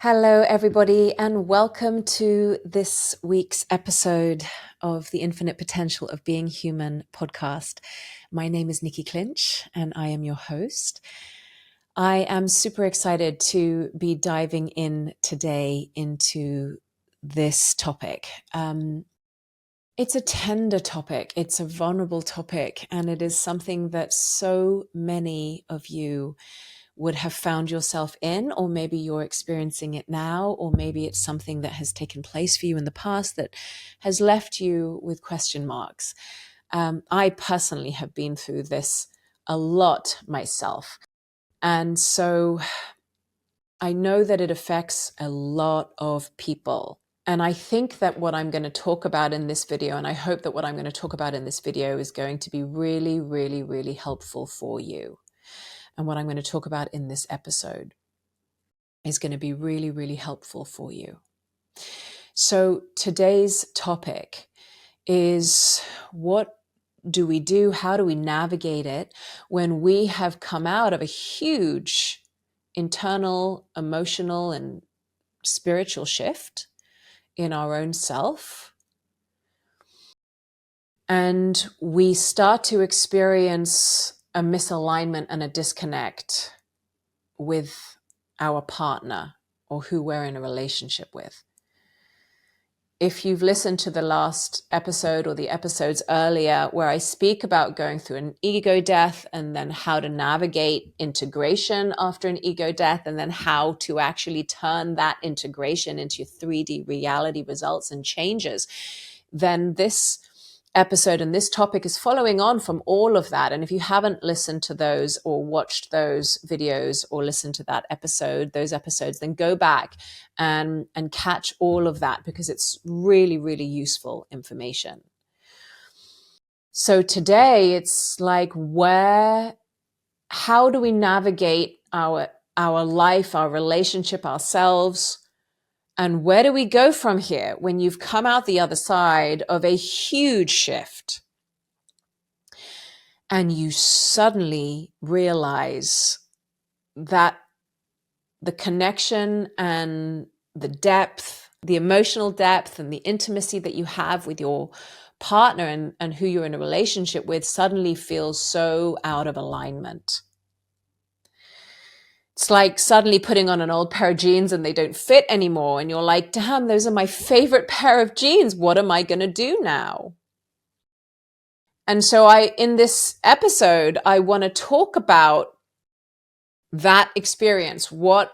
Hello, everybody, and welcome to this week's episode of the Infinite Potential of Being Human podcast. My name is Nicky and I am your host. I am super excited to be diving in today into this topic. It's a tender topic, it's a vulnerable topic, and it is something that so many of you would have found yourself in, or maybe you're experiencing it now, or maybe it's something that has taken place for you in the past that has left you with question marks. I personally have been through this a lot myself. And so I know that it affects a lot of people. And I think that what I'm going to talk about in this video, and I hope that what I'm going to talk about in this video is going to be really, really, really helpful for you. And what I'm going to talk about in this episode is going to be really, really helpful for you. So today's topic is, what do we do? How do we navigate it when we have come out of a huge internal, emotional, and spiritual shift in our own self, and we start to experience a misalignment and a disconnect with our partner or who we're in a relationship with? If you've listened to the last episode or the episodes earlier where I speak about going through an ego death and then how to navigate integration after an ego death, and then how to actually turn that integration into 3D reality results and changes, then this episode and this topic is following on from all of that. And if you haven't listened to those or watched those videos or listened to those episodes, then go back and catch all of that, because it's really, really useful information. So today it's like, how do we navigate our life, our relationship, ourselves? And where do we go from here when you've come out the other side of a huge shift and you suddenly realize that the connection and the depth, the emotional depth and the intimacy that you have with your partner and who you're in a relationship with suddenly feels so out of alignment? It's like suddenly putting on an old pair of jeans and they don't fit anymore. And you're like, damn, those are my favorite pair of jeans. What am I going to do now? And so in this episode, I want to talk about that experience, what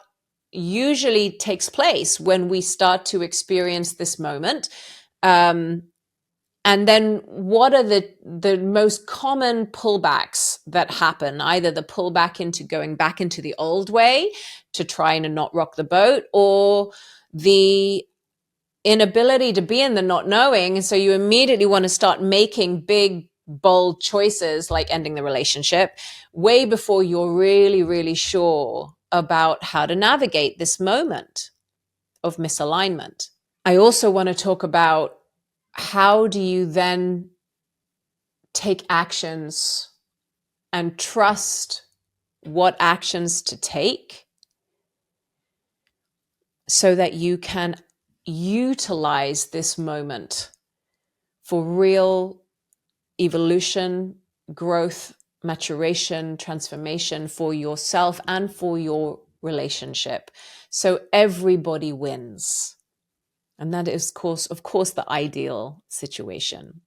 usually takes place when we start to experience this moment. And then what are the most common pullbacks that happen? Either the pullback into going back into the old way to try and not rock the boat, or the inability to be in the not knowing. So you immediately want to start making big, bold choices like ending the relationship way before you're really, really sure about how to navigate this moment of misalignment. I also want to talk about, how do you then take actions and trust what actions to take so that you can utilize this moment for real evolution, growth, maturation, transformation for yourself and for your relationship. So everybody wins. And that is, of course, the ideal situation.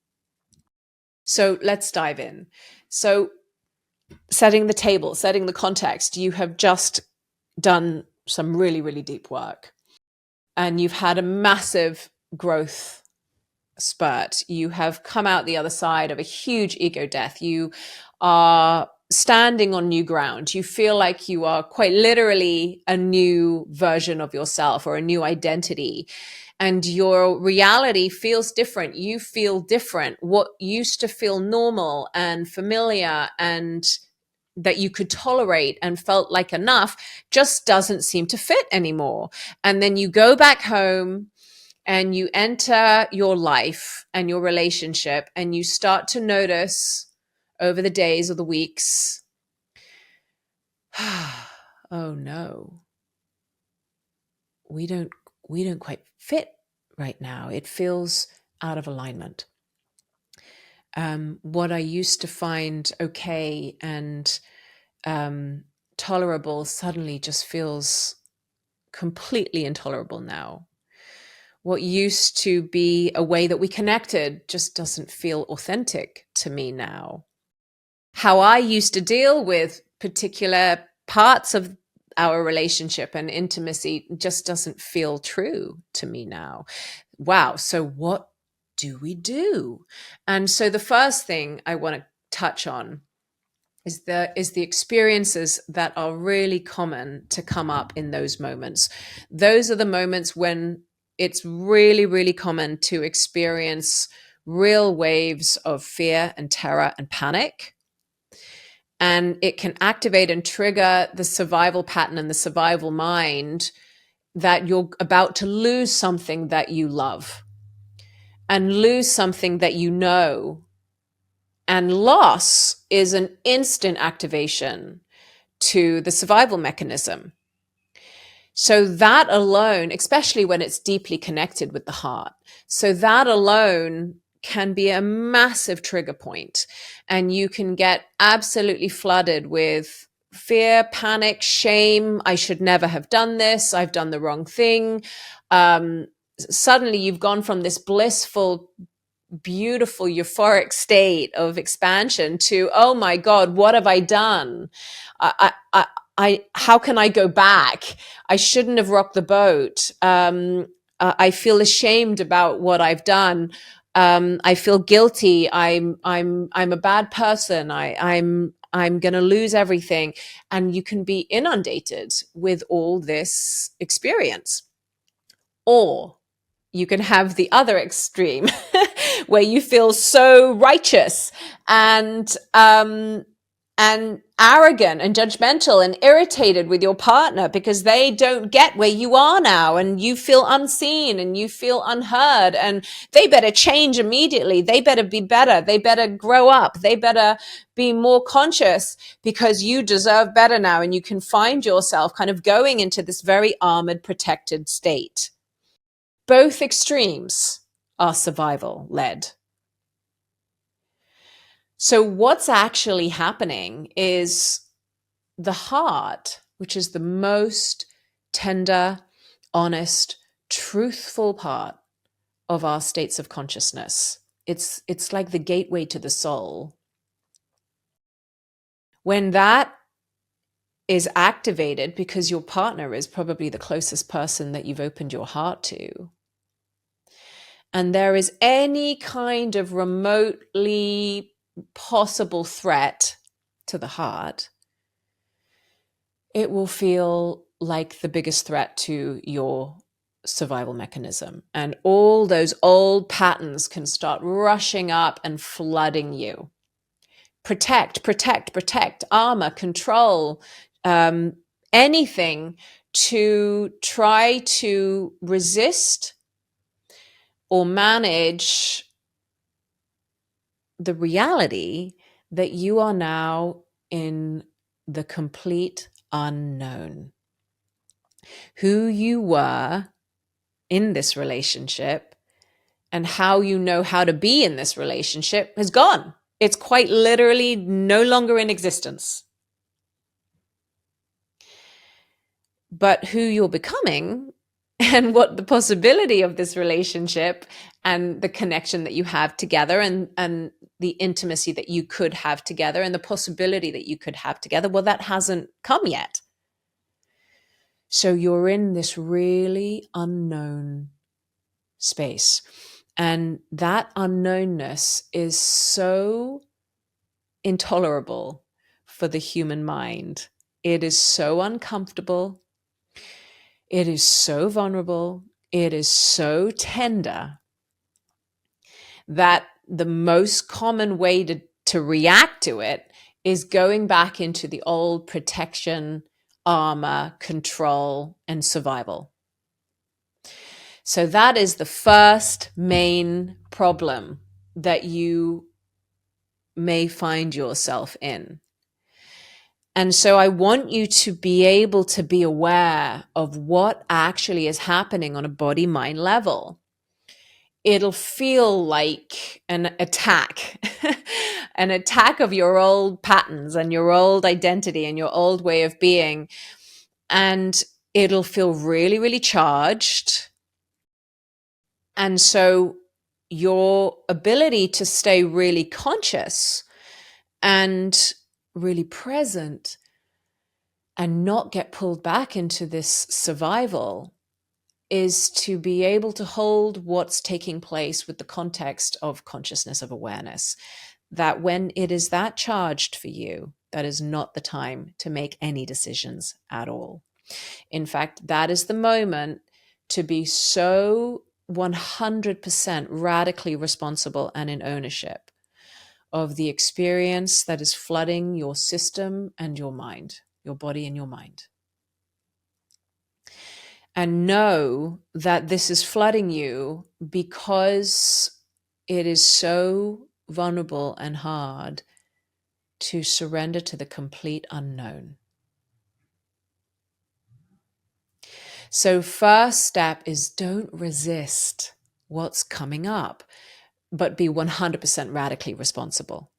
So let's dive in. So setting the table, setting the context, you have just done some really, really deep work. And you've had a massive growth spurt. You have come out the other side of a huge ego death. You are standing on new ground. You feel like you are quite literally a new version of yourself or a new identity. And your reality feels different. You feel different. What used to feel normal and familiar and that you could tolerate and felt like enough just doesn't seem to fit anymore. And then you go back home and you enter your life and your relationship, and you start to notice over the days or the weeks, oh no, we don't quite fit right now. It feels out of alignment. What I used to find okay and tolerable suddenly just feels completely intolerable now. What used to be a way that we connected just doesn't feel authentic to me now. How I used to deal with particular parts of our relationship and intimacy just doesn't feel true to me now. Wow. So what do we do? And so the first thing I want to touch on is the experiences that are really common to come up in those moments. Those are the moments when it's really, really common to experience real waves of fear and terror and panic. And it can activate and trigger the survival pattern and the survival mind that you're about to lose something that you love and lose something that you know. And loss is an instant activation to the survival mechanism. So that alone, especially when it's deeply connected with the heart, so that alone can be a massive trigger point. And you can get absolutely flooded with fear, panic, shame. I should never have done this. I've done the wrong thing. Suddenly you've gone from this blissful, beautiful, euphoric state of expansion to, oh my God, what have I done? How can I go back? I shouldn't have rocked the boat. I feel ashamed about what I've done. I feel guilty. I'm a bad person. I'm going to lose everything. And you can be inundated with all this experience. Or you can have the other extreme where you feel so righteous and arrogant and judgmental and irritated with your partner because they don't get where you are now, and you feel unseen and you feel unheard, and they better change immediately. They better be better. They better grow up. They better be more conscious because you deserve better now. And you can find yourself kind of going into this very armored, protected state. Both extremes are survival led. So what's actually happening is the heart, which is the most tender, honest, truthful part of our states of consciousness. It's like the gateway to the soul. When that is activated, because your partner is probably the closest person that you've opened your heart to, and there is any kind of remotely possible threat to the heart, it will feel like the biggest threat to your survival mechanism. And all those old patterns can start rushing up and flooding you. Protect, protect, protect, armor, control, anything to try to resist or manage the reality that you are now in the complete unknown. Who you were in this relationship and how you know how to be in this relationship has gone. It's quite literally no longer in existence. But who you're becoming and what the possibility of this relationship and the connection that you have together and the intimacy that you could have together and the possibility that you could have together, well, that hasn't come yet. So you're in this really unknown space. And that unknownness is so intolerable for the human mind. It is so uncomfortable. It is so vulnerable. It is so tender that the most common way to react to it is going back into the old protection, armor, control, and survival. So that is the first main problem that you may find yourself in. And so I want you to be able to be aware of what actually is happening on a body-mind level. It'll feel like an attack, an attack of your old patterns and your old identity and your old way of being. And it'll feel really, really charged. And so your ability to stay really conscious and really present and not get pulled back into this survival is to be able to hold what's taking place with the context of consciousness, of awareness. That when it is that charged for you, that is not the time to make any decisions at all. In fact, that is the moment to be so 100% radically responsible and in ownership of the experience that is flooding your system and your mind, your body and your mind. And know that this is flooding you because it is so vulnerable and hard to surrender to the complete unknown. So first step is don't resist what's coming up, but be 100% radically responsible.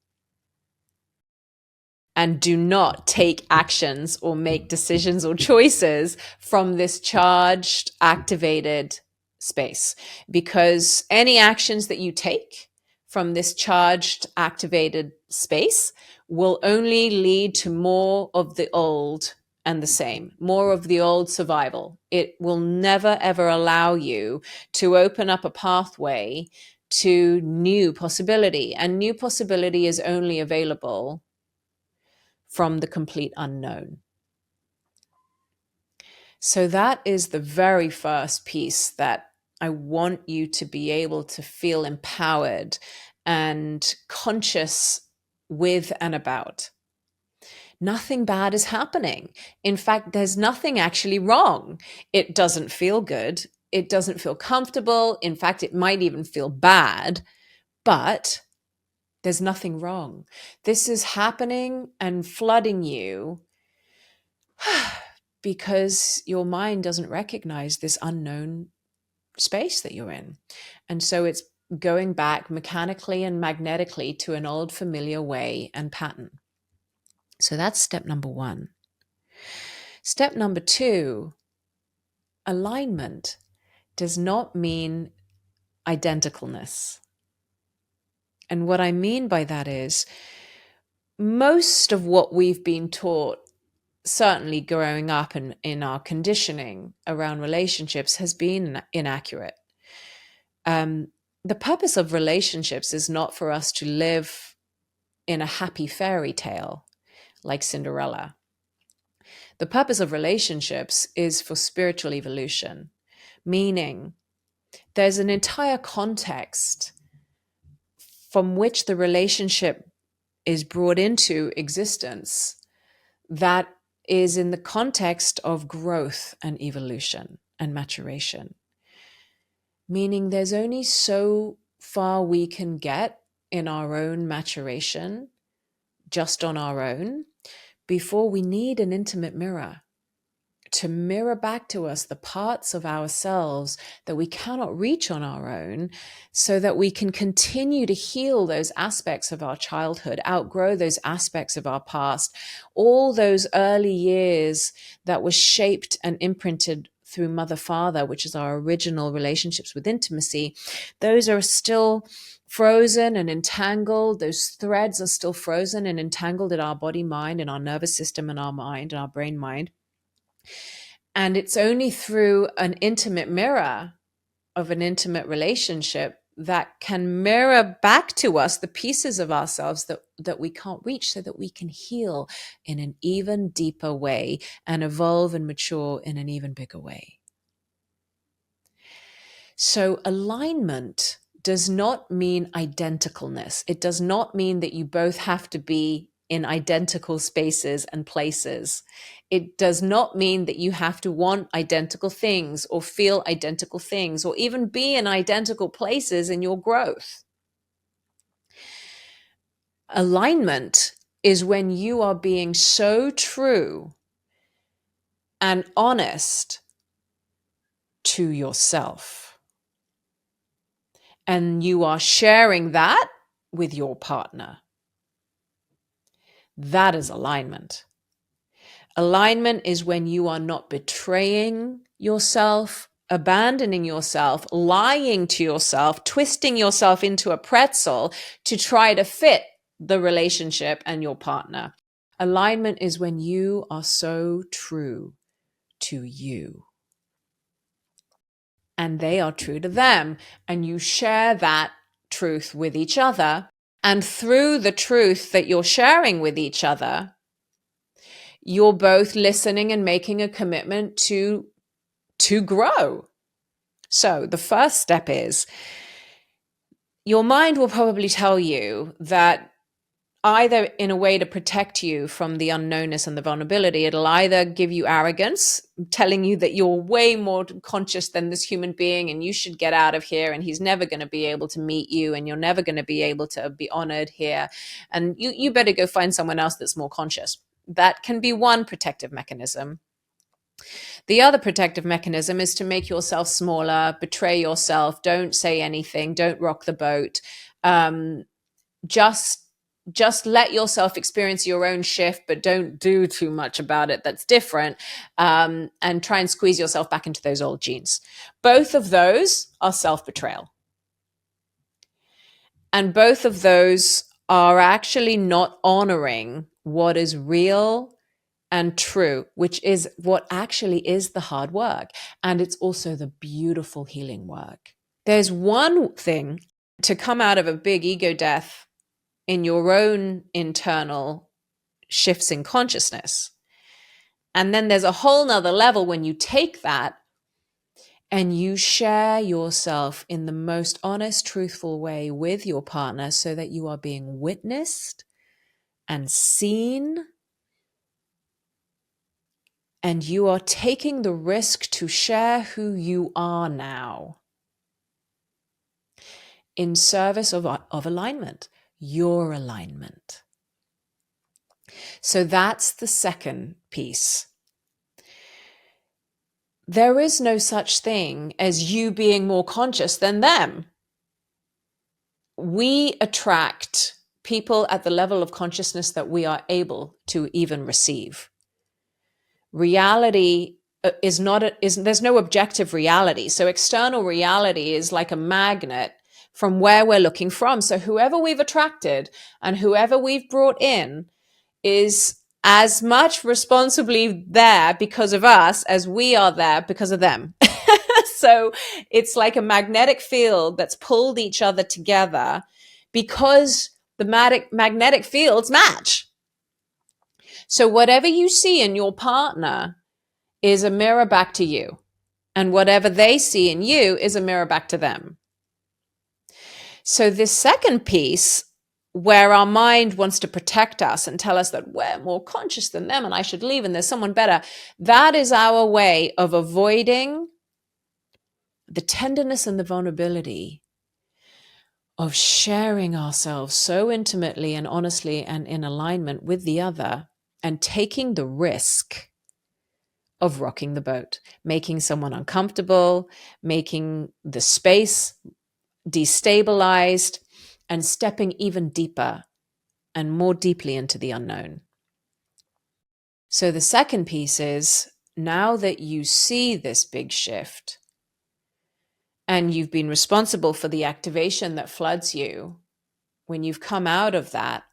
And do not take actions or make decisions or choices from this charged, activated space. Because any actions that you take from this charged, activated space will only lead to more of the old and the same, more of the old survival. It will never, ever allow you to open up a pathway to new possibility. And new possibility is only available from the complete unknown. So that is the very first piece that I want you to be able to feel empowered and conscious with and about. Nothing bad is happening. In fact, there's nothing actually wrong. It doesn't feel good. It doesn't feel comfortable. In fact, it might even feel bad, but there's nothing wrong. This is happening and flooding you because your mind doesn't recognize this unknown space that you're in. And so it's going back mechanically and magnetically to an old familiar way and pattern. So that's step number one. Step number two, alignment does not mean identicalness. And what I mean by that is most of what we've been taught, certainly growing up and in our conditioning around relationships, has been inaccurate. The purpose of relationships is not for us to live in a happy fairy tale like Cinderella. The purpose of relationships is for spiritual evolution, meaning there's an entire context from which the relationship is brought into existence that is in the context of growth and evolution and maturation. Meaning there's only so far we can get in our own maturation, just on our own, before we need an intimate mirror to mirror back to us the parts of ourselves that we cannot reach on our own, so that we can continue to heal those aspects of our childhood, outgrow those aspects of our past, all those early years that were shaped and imprinted through mother-father, which is our original relationships with intimacy. Those are still frozen and entangled. Those threads are still frozen and entangled in our body, mind, and our nervous system, and our mind, and our brain mind. And it's only through an intimate mirror of an intimate relationship that can mirror back to us the pieces of ourselves that we can't reach, so that we can heal in an even deeper way and evolve and mature in an even bigger way. So alignment does not mean identicalness. It does not mean that you both have to be in identical spaces and places. It does not mean that you have to want identical things or feel identical things or even be in identical places in your growth. Alignment is when you are being so true and honest to yourself. And you are sharing that with your partner. That is alignment. Alignment is when you are not betraying yourself, abandoning yourself, lying to yourself, twisting yourself into a pretzel to try to fit the relationship and your partner. Alignment is when you are so true to you and they are true to them, and you share that truth with each other. And through the truth that you're sharing with each other, you're both listening and making a commitment to grow. So the first step is your mind will probably tell you that either in a way to protect you from the unknownness and the vulnerability, it'll either give you arrogance, telling you that you're way more conscious than this human being and you should get out of here and he's never going to be able to meet you and you're never going to be able to be honored here. And you better go find someone else that's more conscious. That can be one protective mechanism. The other protective mechanism is to make yourself smaller, betray yourself, don't say anything, don't rock the boat. Just let yourself experience your own shift, but don't do too much about it that's different, and try and squeeze yourself back into those old genes. Both of those are self-betrayal. And both of those are actually not honoring what is real and true, which is what actually is the hard work. And it's also the beautiful healing work. There's one thing to come out of a big ego death in your own internal shifts in consciousness. And then there's a whole nother level when you take that and you share yourself in the most honest, truthful way with your partner so that you are being witnessed and seen. And you are taking the risk to share who you are now in service of alignment, your alignment. So that's the second piece. There is no such thing as you being more conscious than them. We attract people at the level of consciousness that we are able to even receive. Reality is not there's no objective reality. So external reality is like a magnet from where we're looking from. So whoever we've attracted and whoever we've brought in is as much responsibly there because of us as we are there because of them. So it's like a magnetic field that's pulled each other together because the magnetic fields match. So whatever you see in your partner is a mirror back to you. And whatever they see in you is a mirror back to them. So this second piece, where our mind wants to protect us and tell us that we're more conscious than them and I should leave and there's someone better, that is our way of avoiding the tenderness and the vulnerability of sharing ourselves so intimately and honestly and in alignment with the other and taking the risk of rocking the boat, making someone uncomfortable, making the space destabilized, and stepping even deeper and more deeply into the unknown. So the second piece is, now that you see this big shift and you've been responsible for the activation that floods you, when you've come out of that,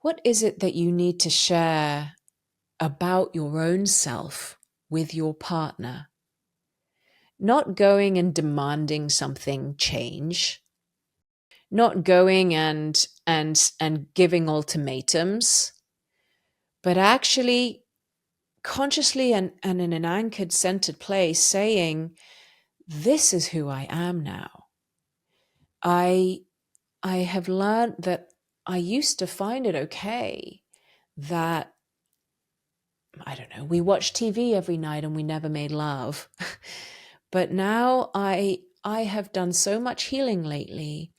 what is it that you need to share about your own self with your partner? Not going and demanding something change, not going and giving ultimatums, but actually consciously and in an anchored, centered place saying, this is who I am now. I have learned that I used to find it okay that, I don't know, we watched TV every night and we never made love. But now I have done so much healing lately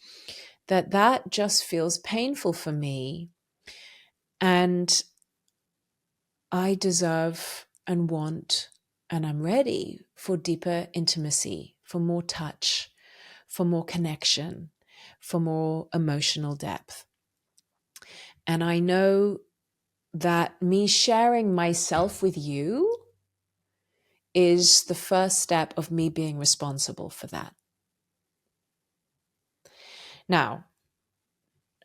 that just feels painful for me. And I deserve and want, and I'm ready for deeper intimacy, for more touch, for more connection, for more emotional depth. And I know that me sharing myself with you is the first step of me being responsible for that. Now,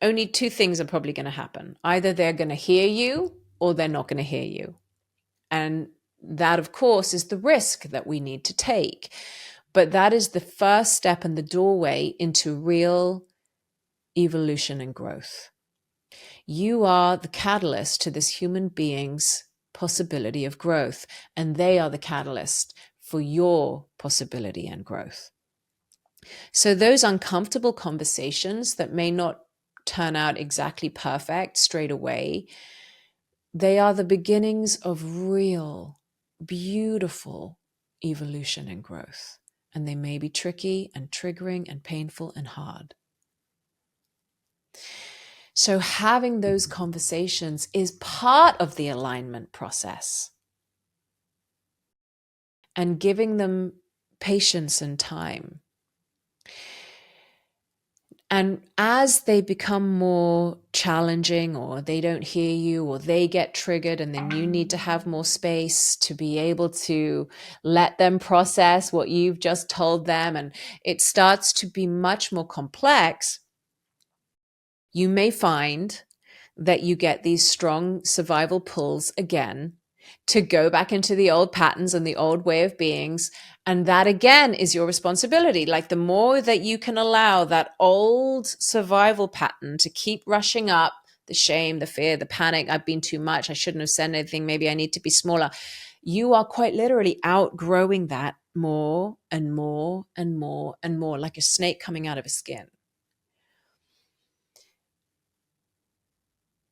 only two things are probably going to happen. Either they're going to hear you or they're not going to hear you. And that, of course, is the risk that we need to take. But that is the first step and the doorway into real evolution and growth. You are the catalyst to this human being's possibility of growth, and they are the catalyst for your possibility and growth. So those uncomfortable conversations that may not turn out exactly perfect straight away, they are the beginnings of real, beautiful evolution and growth. And they may be tricky and triggering and painful and hard. So having those conversations is part of the alignment process. And giving them patience and time. And as they become more challenging, or they don't hear you, or they get triggered, and then you need to have more space to be able to let them process what you've just told them, and it starts to be much more complex, you may find that you get these strong survival pulls again to go back into the old patterns and the old way of beings. And that again is your responsibility. Like the more that you can allow that old survival pattern to keep rushing up, the shame, the fear, the panic, I've been too much, I shouldn't have said anything, maybe I need to be smaller. You are quite literally outgrowing that more and more and more and more, like a snake coming out of a skin.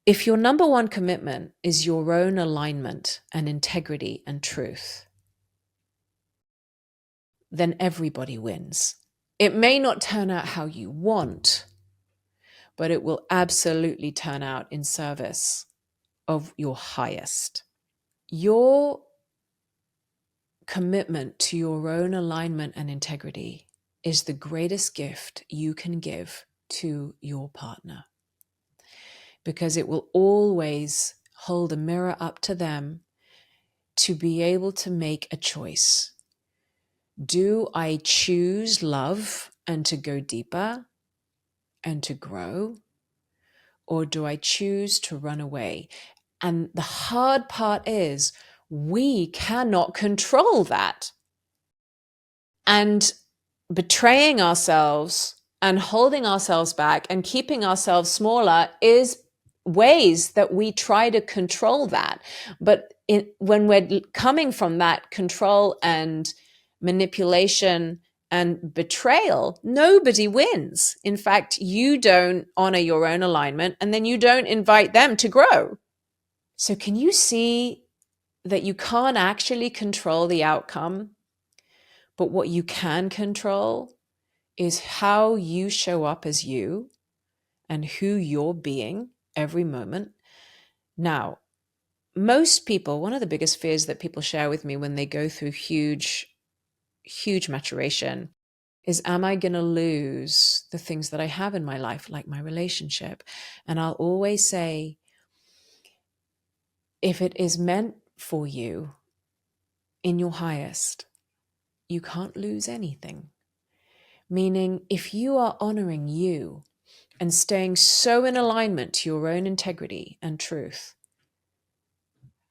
If your number one commitment is your own alignment and integrity and truth, then everybody wins. It may not turn out how you want, but it will absolutely turn out in service of your highest. Your commitment to your own alignment and integrity is the greatest gift you can give to your partner, because it will always hold a mirror up to them to be able to make a choice. Do I choose love and to go deeper and to grow? Or do I choose to run away? And the hard part is we cannot control that. And betraying ourselves and holding ourselves back and keeping ourselves smaller is ways that we try to control that. But when we're coming from that control and manipulation and betrayal, nobody wins. In fact, you don't honor your own alignment, and then you don't invite them to grow. So can you see that you can't actually control the outcome, but what you can control is how you show up as you and who you're being every moment? Now, most people, one of the biggest fears that people share with me when they go through huge maturation is, am I going to lose the things that I have in my life, like my relationship? And I'll always say, if it is meant for you in your highest, you can't lose anything. Meaning, if you are honoring you and staying so in alignment to your own integrity and truth,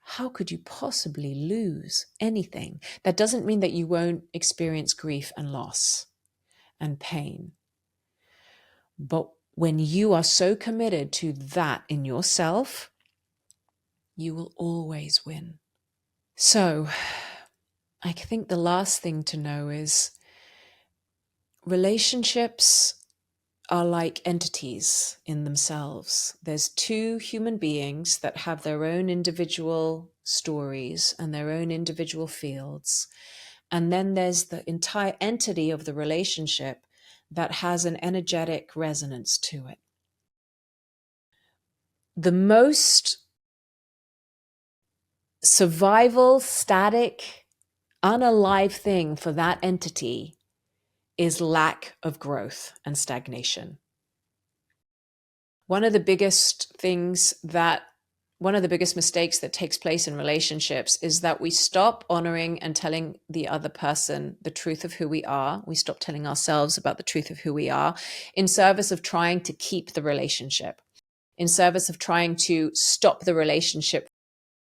how could you possibly lose anything? That doesn't mean that you won't experience grief and loss and pain. But when you are so committed to that in yourself, you will always win. So I think the last thing to know is relationships are like entities in themselves. There's two human beings that have their own individual stories and their own individual fields. And then there's the entire entity of the relationship that has an energetic resonance to it. The most survival, static, unalive thing for that entity is lack of growth and stagnation. One of the biggest mistakes that takes place in relationships is that we stop honoring and telling the other person the truth of who we are. We stop telling ourselves about the truth of who we are in service of trying to keep the relationship, in service of trying to stop the relationship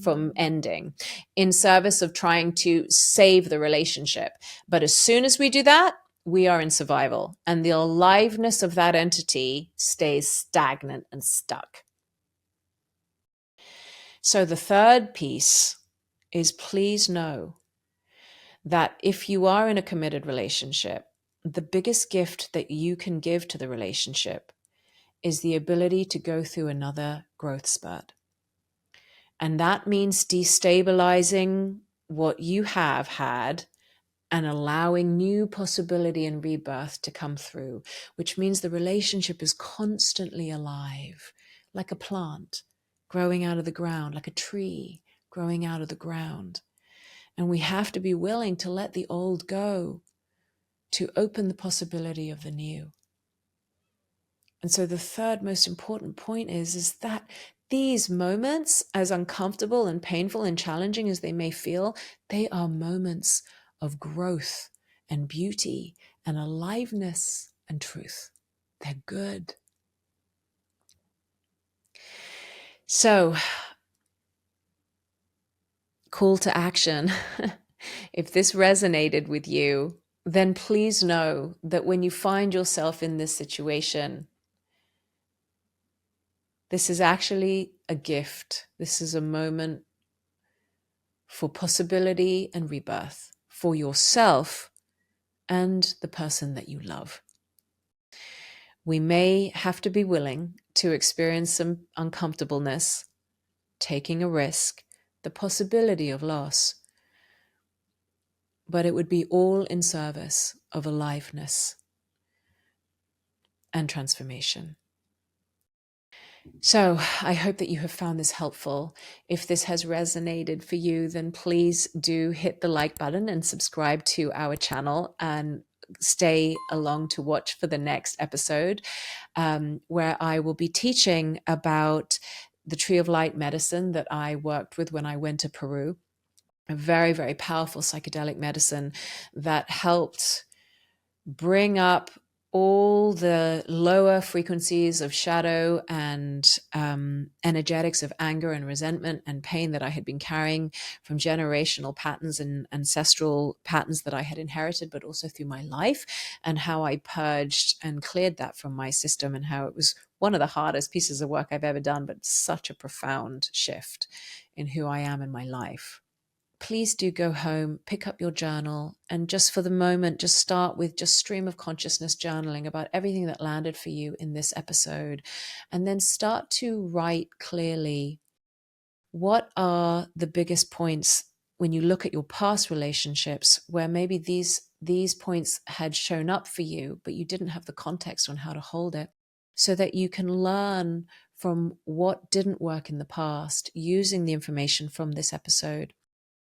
from ending, in service of trying to save the relationship. But as soon as we do that, we are in survival, and the aliveness of that entity stays stagnant and stuck. So the third piece is, please know that if you are in a committed relationship, the biggest gift that you can give to the relationship is the ability to go through another growth spurt. And that means destabilizing what you have had and allowing new possibility and rebirth to come through, which means the relationship is constantly alive, like a plant growing out of the ground, like a tree growing out of the ground. And we have to be willing to let the old go to open the possibility of the new. And so the third most important point is that these moments, as uncomfortable and painful and challenging as they may feel, they are moments of growth and beauty and aliveness and truth. They're good. So, call to action. If this resonated with you, then please know that when you find yourself in this situation, this is actually a gift. This is a moment for possibility and rebirth for yourself and the person that you love. We may have to be willing to experience some uncomfortableness, taking a risk, the possibility of loss, but it would be all in service of aliveness and transformation. So I hope that you have found this helpful. If this has resonated for you, then please do hit the like button and subscribe to our channel and stay along to watch for the next episode, where I will be teaching about the Tree of Light medicine that I worked with when I went to Peru. A very, very powerful psychedelic medicine that helped bring up all the lower frequencies of shadow and energetics of anger and resentment and pain that I had been carrying from generational patterns and ancestral patterns that I had inherited, but also through my life, and how I purged and cleared that from my system, and how it was one of the hardest pieces of work I've ever done, but such a profound shift in who I am in my life. Please do go home, pick up your journal, and just for the moment, just start with just stream of consciousness journaling about everything that landed for you in this episode. And then start to write clearly, what are the biggest points when you look at your past relationships where maybe these points had shown up for you, but you didn't have the context on how to hold it, so that you can learn from what didn't work in the past using the information from this episode,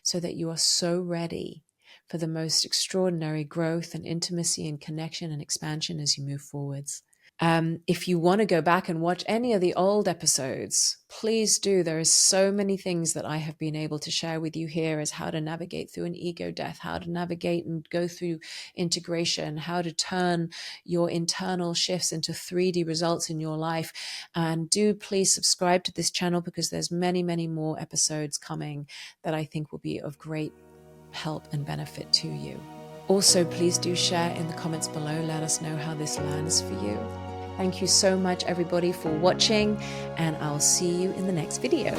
so that you are so ready for the most extraordinary growth and intimacy and connection and expansion as you move forwards. If you want to go back and watch any of the old episodes, please do. There is so many things that I have been able to share with you here as how to navigate through an ego death, how to navigate and go through integration, how to turn your internal shifts into 3D results in your life. And do please subscribe to this channel, because there's many, many more episodes coming that I think will be of great help and benefit to you. Also, please do share in the comments below. Let us know how this lands for you. Thank you so much, everybody, for watching, and I'll see you in the next video.